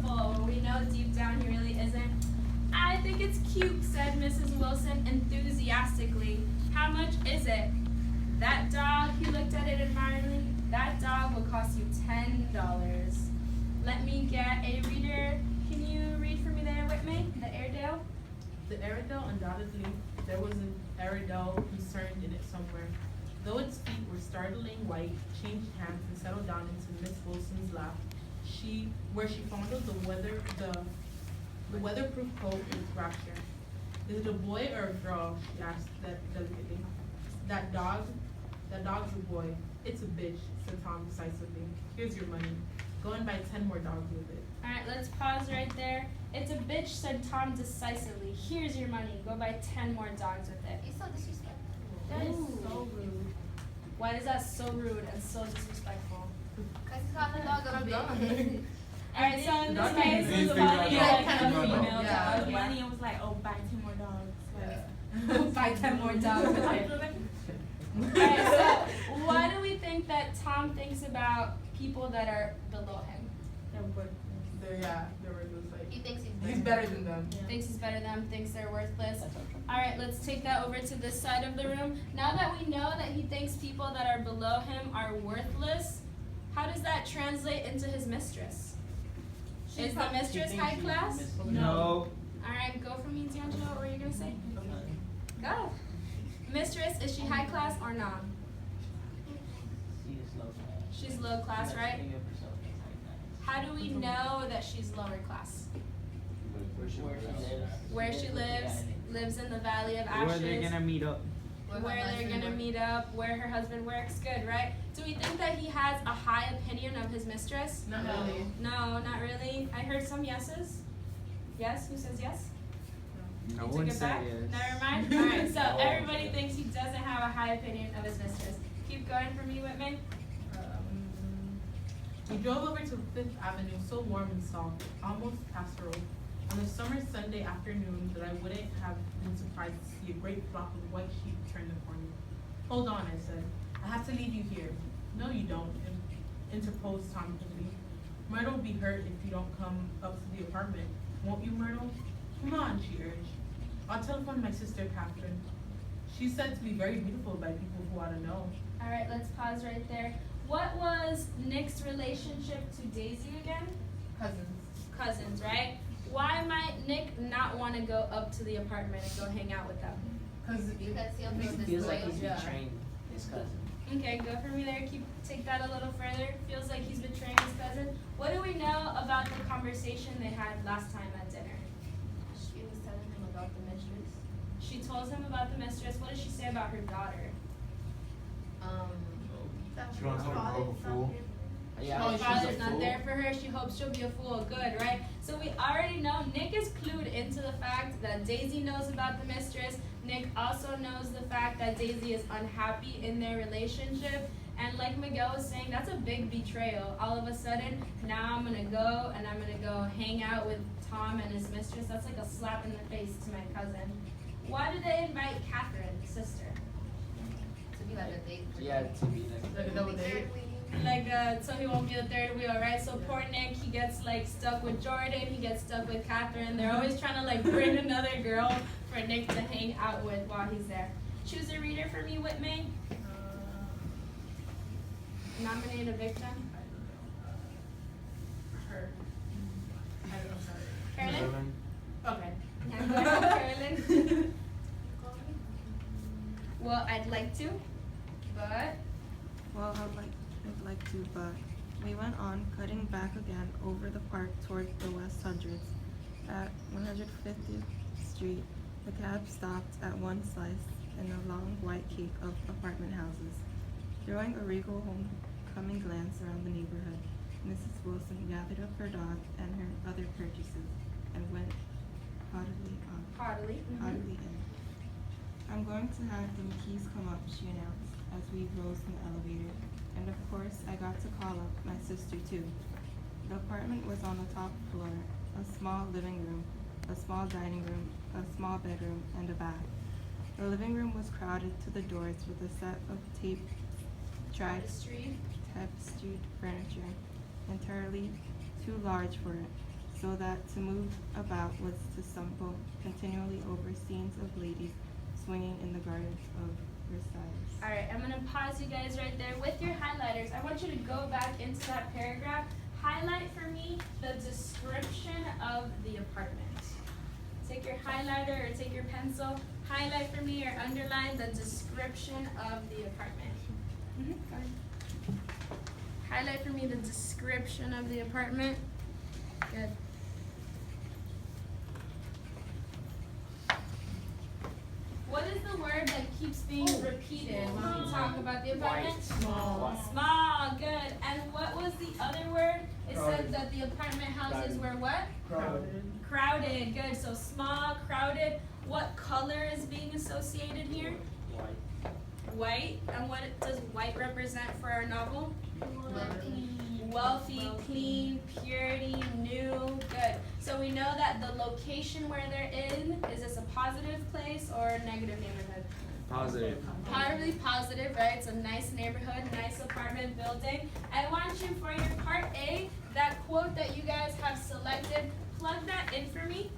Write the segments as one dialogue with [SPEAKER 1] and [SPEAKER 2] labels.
[SPEAKER 1] beautiful. We know deep down he really isn't. I think it's cute, said Mrs. Wilson enthusiastically. How much is it? That dog, he looked at it admiringly, that dog will cost you $10. Let me get a reader. Can you read for me there with me? The Airedale?
[SPEAKER 2] The Airedale, undoubtedly, there was an Airedale concerned in it somewhere. Though its feet were startling white, changed hands and settled down into Miss Wilson's lap, where she fondled the weatherproof coat with rapture. Is it a boy or a girl? She asked delicately. That dog's a boy. It's a bitch, said Tom decisively. Here's your money. Go and buy 10 more dogs with it.
[SPEAKER 1] Alright, let's pause right there. It's a bitch, said Tom decisively. Here's your money. Go buy 10 more dogs with it.
[SPEAKER 3] You're so disrespectful.
[SPEAKER 1] That is
[SPEAKER 2] so rude.
[SPEAKER 1] Why is that so rude and so disrespectful?
[SPEAKER 3] Because he's calling the dog a bitch.
[SPEAKER 1] Alright, so in this
[SPEAKER 2] Dog
[SPEAKER 1] case,
[SPEAKER 2] is
[SPEAKER 1] it's
[SPEAKER 2] big
[SPEAKER 1] funny,
[SPEAKER 2] dog.
[SPEAKER 1] like,
[SPEAKER 2] Kind of
[SPEAKER 1] female
[SPEAKER 2] female. Yeah.
[SPEAKER 1] dog.
[SPEAKER 4] Money, it was like, oh, buy 10 more dogs. Like,
[SPEAKER 1] Buy 10 more dogs with it. Alright, so what do we think that Tom thinks about people that are below him?
[SPEAKER 2] They're worthless. Like,
[SPEAKER 3] He thinks
[SPEAKER 2] he's better than them.
[SPEAKER 1] Thinks he's better than them, thinks they're worthless. Alright, let's take that over to this side of the room. Now that we know that he thinks people that are below him are worthless, how does that translate into his mistress? Is the mistress high class?
[SPEAKER 5] No.
[SPEAKER 1] Alright, go for me, D'Angelo. What were you going to say? Go. Mistress, is she high class or not? She's low class, right? How do we know that she's lower class? Where she lives in the Valley of Ashes.
[SPEAKER 5] Where they're gonna meet up.
[SPEAKER 1] Where they're gonna meet up, where her husband works. Good, right? Do we think that he has a high opinion of his mistress?
[SPEAKER 2] Not really.
[SPEAKER 1] No, not really. I heard some yeses. Yes? Who says yes?
[SPEAKER 5] I
[SPEAKER 1] You took
[SPEAKER 5] wouldn't
[SPEAKER 1] it
[SPEAKER 5] say
[SPEAKER 1] back?
[SPEAKER 5] yes.
[SPEAKER 1] Never mind. Alright, so everybody thinks he doesn't have a high opinion of his mistress. Keep going for me, Whitman.
[SPEAKER 2] We drove over to Fifth Avenue, so warm and soft, almost pastoral, on a summer Sunday afternoon that I wouldn't have been surprised to see a great flock of white sheep turn the corner. Hold on, I said. I have to leave you here. No, you don't, interposed Tom quickly. Myrtle will be hurt if you don't come up to the apartment. Won't you, Myrtle? Come on, she urged. I'll telephone my sister, Catherine. She's said to be very beautiful by people who ought to know.
[SPEAKER 1] Alright, let's pause right there. What was Nick's relationship to Daisy again? Cousins, right? Why might Nick not want to go up to the apartment and go hang out with them?
[SPEAKER 3] Because he'll feel
[SPEAKER 6] Feels like he's
[SPEAKER 3] disloyal.
[SPEAKER 6] betraying his cousin.
[SPEAKER 1] Okay, go for me there. Take that a little further. Feels like he's betraying his cousin. What do we know about the conversation they had last time at dinner?
[SPEAKER 3] She was telling him about the mistress.
[SPEAKER 1] She told him about the mistress. What did she say about her daughter?
[SPEAKER 7] She wants to grow a fool.
[SPEAKER 6] Yeah,
[SPEAKER 1] Her
[SPEAKER 6] she's a
[SPEAKER 1] father's not
[SPEAKER 6] fool.
[SPEAKER 1] there for her. She hopes she'll be a fool. Good, right? So we already know Nick is clued into the fact that Daisy knows about the mistress. Nick also knows the fact that Daisy is unhappy in their relationship. And like Miguel was saying, that's a big betrayal. All of a sudden, now I'm gonna go and I'm gonna go hang out with Tom and his mistress. That's like a slap in the face to my cousin. Why did they invite Catherine, sister?
[SPEAKER 3] To be like a date.
[SPEAKER 6] Yeah, to be like
[SPEAKER 2] Like a double date.
[SPEAKER 1] So he won't be the third wheel, right? So poor Nick, he gets like stuck with Jordan, he gets stuck with Catherine. They're always trying to like bring another girl for Nick to hang out with while he's there. Choose a reader for me, Whitman. Nominate a victim.
[SPEAKER 2] Her. I don't know, sorry.
[SPEAKER 1] Carolyn?
[SPEAKER 2] Okay.
[SPEAKER 1] Yeah, go ahead, Carolyn. Well, I'd like to, but
[SPEAKER 8] Well, I'd like to, but we went on, cutting back again over the park toward the West Hundreds. At 150th Street, the cab stopped at one slice in a long white cake of apartment houses. Throwing a regal homecoming glance around the neighborhood, Mrs. Wilson gathered up her dog and her other purchases and went haughtily in. I'm going to have the McKees come up, she announced, as we rose from the elevator. And of course, I got to call up my sister too. The apartment was on the top floor, a small living room, a small dining room, a small bedroom, and a bath. The living room was crowded to the doors with a set of tapestried furniture, entirely too large for it, so that to move about was to stumble continually over scenes of ladies swinging in the gardens of Versailles.
[SPEAKER 1] Alright, I'm gonna pause you guys right there with your highlighters. I want you to go back into that paragraph. Highlight for me the description of the apartment. Take your highlighter or take your pencil, highlight for me or underline the description of the apartment. Go ahead. Highlight for me the description of the apartment. Good. What is the word that keeps being repeated when we talk about the apartment?
[SPEAKER 2] Small.
[SPEAKER 1] Small, good. And what was the other word? It said that the apartment houses were what?
[SPEAKER 2] Crowded.
[SPEAKER 1] Crowded, good. So small, crowded. What color is being associated here? White. And what does white represent for our novel? Wealthy, clean, purity, new, good. So we know that the location where they're in, is this a positive place or a negative neighborhood?
[SPEAKER 6] Positive.
[SPEAKER 1] Probably positive, right? It's a nice neighborhood, nice apartment building. I want you for your part A, that quote that you guys have selected, plug that in for me.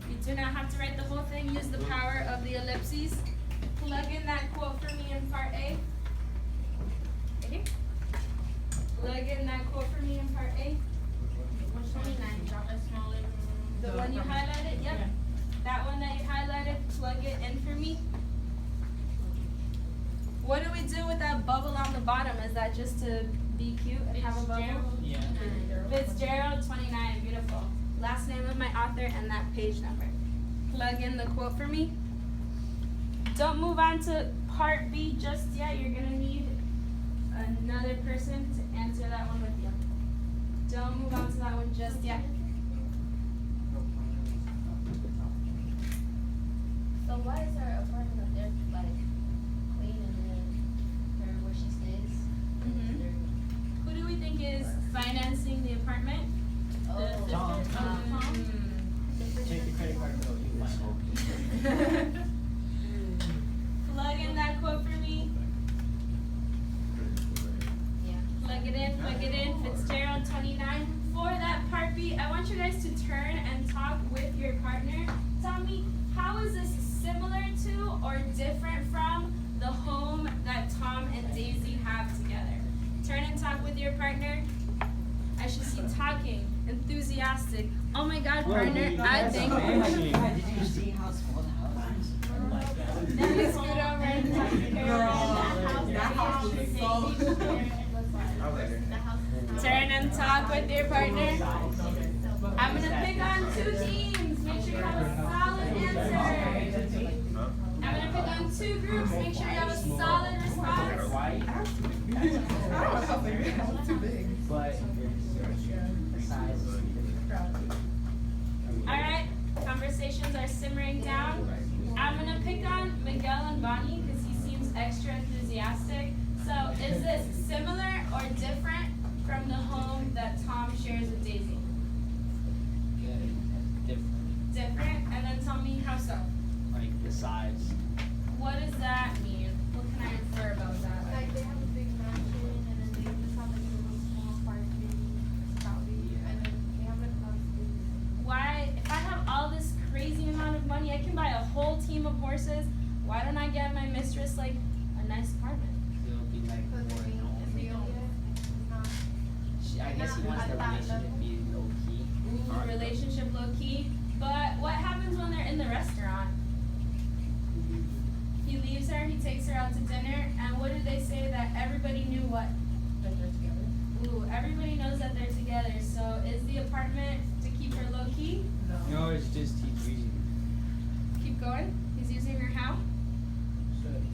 [SPEAKER 1] You do not have to write the whole thing, use the power of the ellipses. Plug in that quote for me in part A. Ready? Plug in that quote for me in part A.
[SPEAKER 2] Which 29? Drop it smaller.
[SPEAKER 1] The one you highlighted, yep.
[SPEAKER 2] Yeah.
[SPEAKER 1] That one that you highlighted, plug it in for me. What do we do with that bubble on the bottom? Is that just to be cute and have a bubble?
[SPEAKER 6] Yeah.
[SPEAKER 1] Fitzgerald 29, beautiful. Last name of my author and that page number. Plug in the quote for me. Don't move on to part B just yet. You're gonna need another person to answer that one with you. Don't move on to that one just yet.
[SPEAKER 3] So why is her apartment up there like clean and then her where she stays?
[SPEAKER 1] Mhm. Who do we think is financing the apartment?
[SPEAKER 3] Oh,
[SPEAKER 6] Tom. Check your credit card bill. You find out.
[SPEAKER 1] Plug in that quote for me.
[SPEAKER 3] yeah.
[SPEAKER 1] Plug it in, Fitzgerald 29. For that part B, I want you guys to turn and talk with your partner. Tell me, how is this similar to or different from the home that Tom and Daisy have together? Turn and talk with your partner. I should see talking, enthusiastic. Oh my God, partner, I think.
[SPEAKER 6] Did you see how small the house is? Oh my God.
[SPEAKER 1] Let me scoot over and talk to her.
[SPEAKER 2] That house is so.
[SPEAKER 1] Turn and talk with your partner. I'm gonna pick on 2 teams. Make sure you have a solid answer. I'm gonna pick on 2 groups. Make sure you have a solid response.
[SPEAKER 6] White,
[SPEAKER 2] Too big.
[SPEAKER 6] but the size is
[SPEAKER 1] Alright, conversations are simmering down. I'm gonna pick on Miguel and Bonnie because he seems extra enthusiastic. So is this similar or different from the home that Tom shares with Daisy?
[SPEAKER 6] different.
[SPEAKER 1] Different? And then tell me how so.
[SPEAKER 6] Like the size.
[SPEAKER 1] What does that mean? What can I infer about that?
[SPEAKER 4] Like they have a big mansion and then they just have like a little small apartment, probably, and then they have like a lot of space.
[SPEAKER 1] Why, if I have all this crazy amount of money, I can buy a whole team of horses. Why don't I get my mistress like a nice apartment?
[SPEAKER 6] It'll be like more
[SPEAKER 4] Because I mean,
[SPEAKER 6] known.
[SPEAKER 4] if they don't get it, it's not.
[SPEAKER 6] I guess he wants the relationship to be low key.
[SPEAKER 1] Ooh, relationship low key. But what happens when they're in the restaurant? He leaves her, he takes her out to dinner, and what did they say that everybody knew what?
[SPEAKER 2] That they're together.
[SPEAKER 1] Ooh, everybody knows that they're together. So is the apartment to keep her low key?
[SPEAKER 6] No, it's just he's using
[SPEAKER 1] Keep going. He's using her how?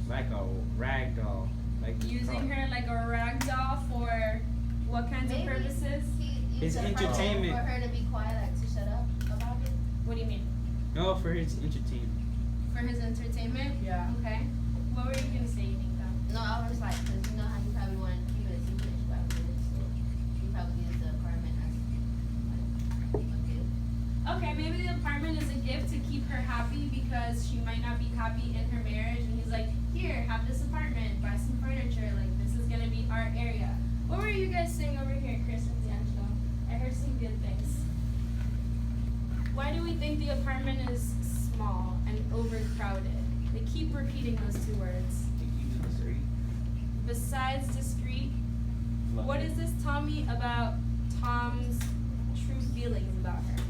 [SPEAKER 6] like a rag doll. Like
[SPEAKER 1] Using her like a rag doll for what kinds
[SPEAKER 3] Maybe.
[SPEAKER 1] of purposes?
[SPEAKER 3] He
[SPEAKER 6] His
[SPEAKER 3] used the apartment
[SPEAKER 6] entertainment.
[SPEAKER 3] for her to be quiet, like to shut up about it.
[SPEAKER 1] What do you mean?
[SPEAKER 6] No, for his entertainment.
[SPEAKER 1] For his entertainment?
[SPEAKER 2] Yeah.
[SPEAKER 1] Okay. What were you gonna say, Nika?
[SPEAKER 3] No, I was just like, cause you know how you probably want to keep it a secret, she probably did, so you probably used the apartment as like a gift.
[SPEAKER 1] Okay, maybe the apartment is a gift to keep her happy because she might not be happy in her marriage, and he's like, here, have this apartment, buy some furniture, like this is gonna be our area. What were you guys saying over here, Chris and D'Angelo? I heard some good things. Why do we think the apartment is small and overcrowded? They keep repeating those two words. Besides discreet, what does this tell me about Tom's true feelings about her?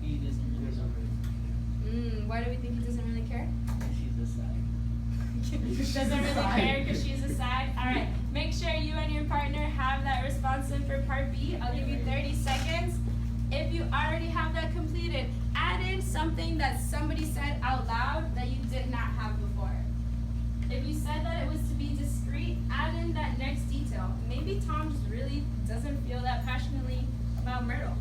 [SPEAKER 6] He doesn't really know.
[SPEAKER 1] Why do we think he doesn't really care?
[SPEAKER 6] She's a side.
[SPEAKER 1] Doesn't really care because she's a side. All right, make sure you and your partner have that response in for part B. I'll give you 30 seconds. If you already have that completed, add in something that somebody said out loud that you did not have before. If you said that it was to be discreet, add in that next detail. Maybe Tom just really doesn't feel that passionately about Myrtle.